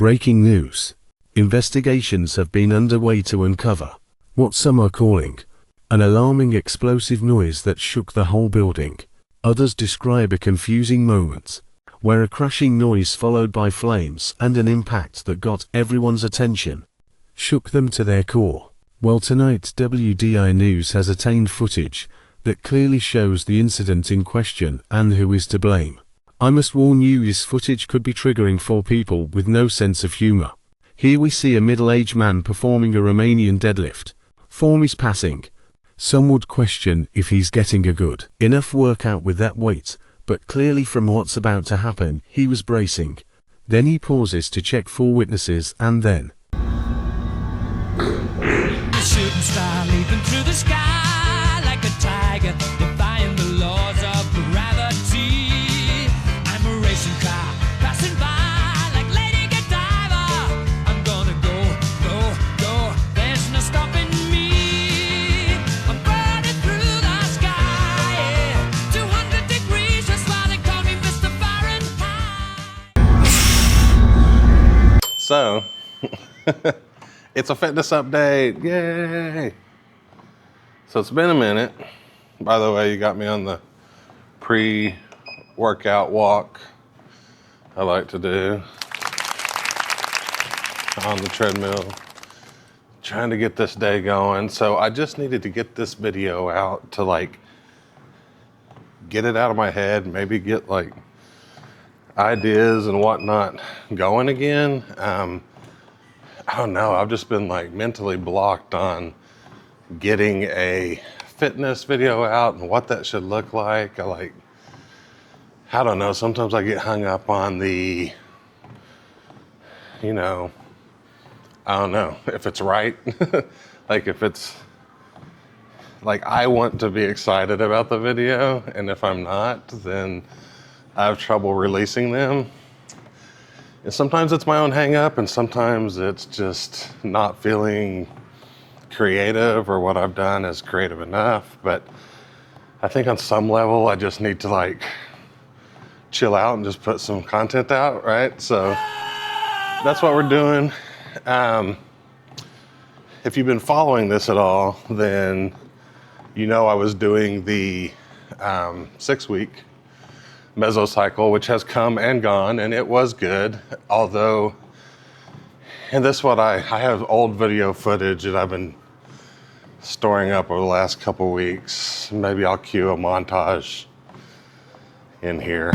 Breaking news. Investigations have been underway to uncover what some are calling an alarming explosive noise that shook the whole building. Others describe a confusing moment where a crashing noise followed by flames and an impact that got everyone's attention, shook them to their core. Well, tonight WDI News has attained footage that clearly shows the incident in question and who is to blame. I must warn you, this footage could be triggering for people with no sense of humor. Here we see a middle-aged man performing a Romanian deadlift. Form is passing. Some would question if he's getting a good enough workout with that weight, but clearly from what's about to happen, he was bracing. Then he pauses to check for witnesses and then... The shooting star leaping through the sky like a tiger, defying the laws of gravity. I'm a racing car passing by like Lady Godiva. I'm gonna go, go, go. There's no stopping me. I'm burning through the sky, yeah. 200 degrees, that's why they call me Mr. Fahrenheit. So, it's a fitness update, yay! So it's been a minute. By the way, you got me on the pre-workout walk I like to do on the treadmill, trying to get this day going. So I just needed to get this video out to like get it out of my head, maybe get like ideas and whatnot going again. I don't know, I've just been like mentally blocked on getting a fitness video out and what that should look like. I don't know, sometimes I get hung up on the, I don't know if it's right. Like if it's, like I want to be excited about the video, and if I'm not, then I have trouble releasing them. And sometimes it's my own hang up, and sometimes it's just not feeling creative or what I've done is creative enough. But I think on some level, I just need to like chill out and just put some content out, right? So that's what we're doing. If you've been following this at all, then you know I was doing the 6-week mesocycle, which has come and gone, and it was good. Although, and this what I have old video footage that I've been storing up over the last couple weeks. Maybe I'll cue a montage in here.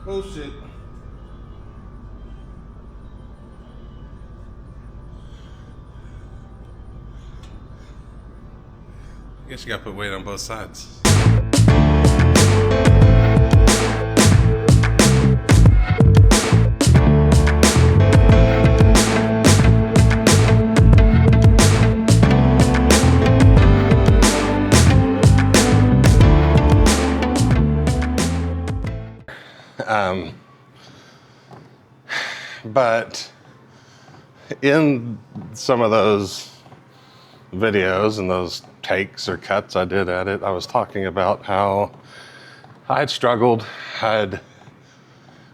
Oh shit. I guess you gotta put weight on both sides. But in some of those videos and those takes or cuts I did at it, I was talking about how I had struggled.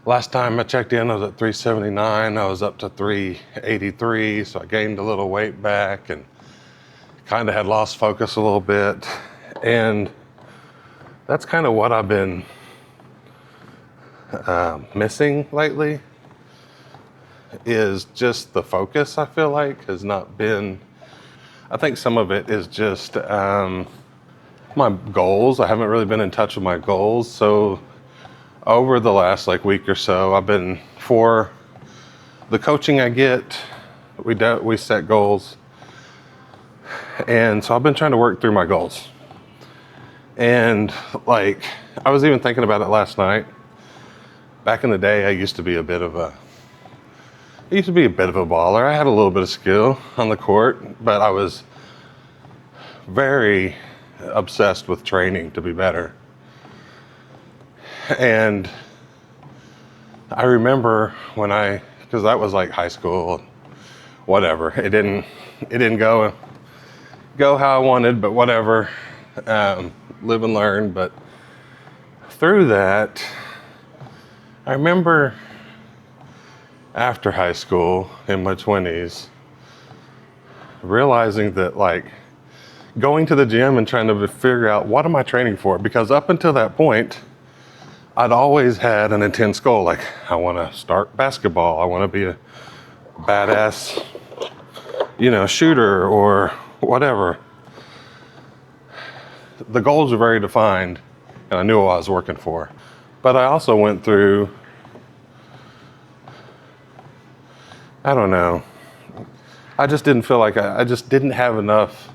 Last time I checked in, I was at 379. I was up to 383, so I gained a little weight back and kind of had lost focus a little bit. And that's kind of what I've been missing lately, is just the focus. I feel like has not been, I think some of it is just my goals. I haven't really been in touch with my goals. So over the last week or so, I've been, for the coaching I get, we set goals. And so I've been trying to work through my goals. And I was even thinking about it last night. Back in the day, I used to be a bit of a baller. I had a little bit of skill on the court, but I was very obsessed with training to be better. And I remember because that was high school, whatever. It didn't go how I wanted, but whatever. Live and learn. But through that, I remember after high school, in my 20s, realizing that going to the gym and trying to figure out what am I training for? Because up until that point, I'd always had an intense goal. I want to start basketball. I want to be a badass, shooter or whatever. The goals are very defined, and I knew what I was working for. But I also went through, I don't know, I just didn't feel like I just didn't have enough.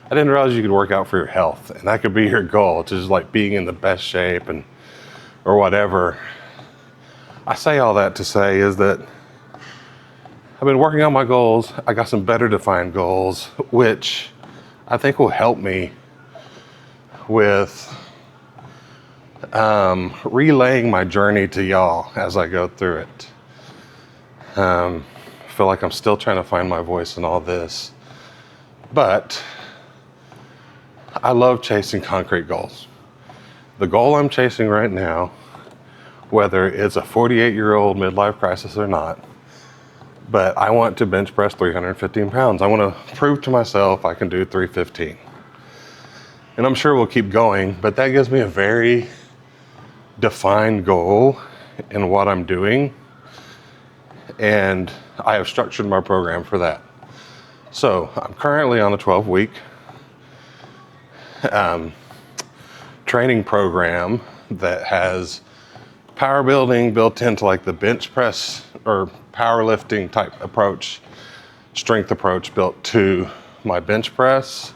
I didn't realize you could work out for your health, and that could be your goal, to just being in the best shape or whatever. I say all that to say is that I've been working on my goals. I got some better defined goals, which I think will help me with relaying my journey to y'all as I go through it. I feel like I'm still trying to find my voice in all this, but I love chasing concrete goals. The goal I'm chasing right now, whether it's a 48-year-old midlife crisis or not, but I want to bench press 315 pounds. I want to prove to myself I can do 315. And I'm sure we'll keep going, but that gives me a very defined goal in what I'm doing. And I have structured my program for that. So I'm currently on a 12-week training program that has power building built into the bench press or powerlifting type approach, strength approach built to my bench press.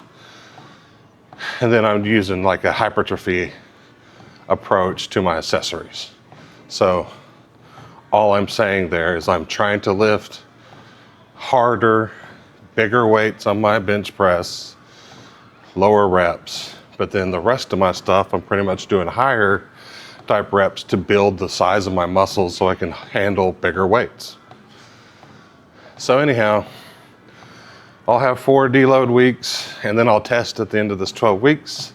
And then I'm using a hypertrophy approach to my accessories. So all I'm saying there is I'm trying to lift harder, bigger weights on my bench press, lower reps, but then the rest of my stuff, I'm pretty much doing higher type reps to build the size of my muscles so I can handle bigger weights. So anyhow, I'll have 4 deload weeks, and then I'll test at the end of this 12 weeks.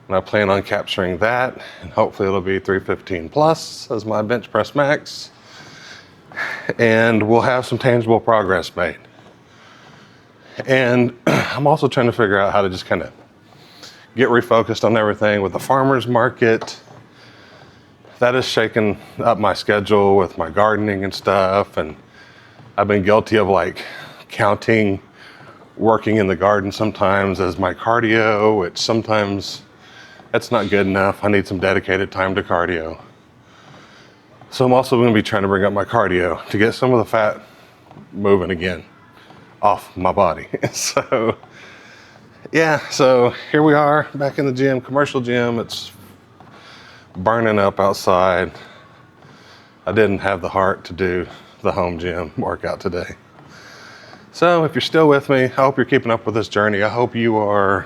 And I plan on capturing that, and hopefully it'll be 315 plus as my bench press max. And we'll have some tangible progress made. And I'm also trying to figure out how to just kind of get refocused on everything with the farmer's market. That has shaken up my schedule with my gardening and stuff. And I've been guilty of counting working in the garden sometimes as my cardio, which sometimes that's not good enough. I need some dedicated time to cardio. So I'm also going to be trying to bring up my cardio to get some of the fat moving again off my body. So here we are back in the gym, commercial gym. It's burning up outside. I didn't have the heart to do the home gym workout today. So if you're still with me, I hope you're keeping up with this journey. I hope you are,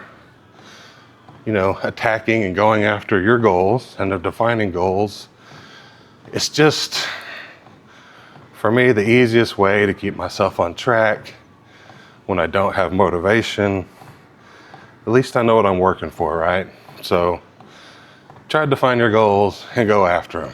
attacking and going after your goals and defining goals. It's just, For me, the easiest way to keep myself on track when I don't have motivation, at least I know what I'm working for, right? So try to define your goals and go after them.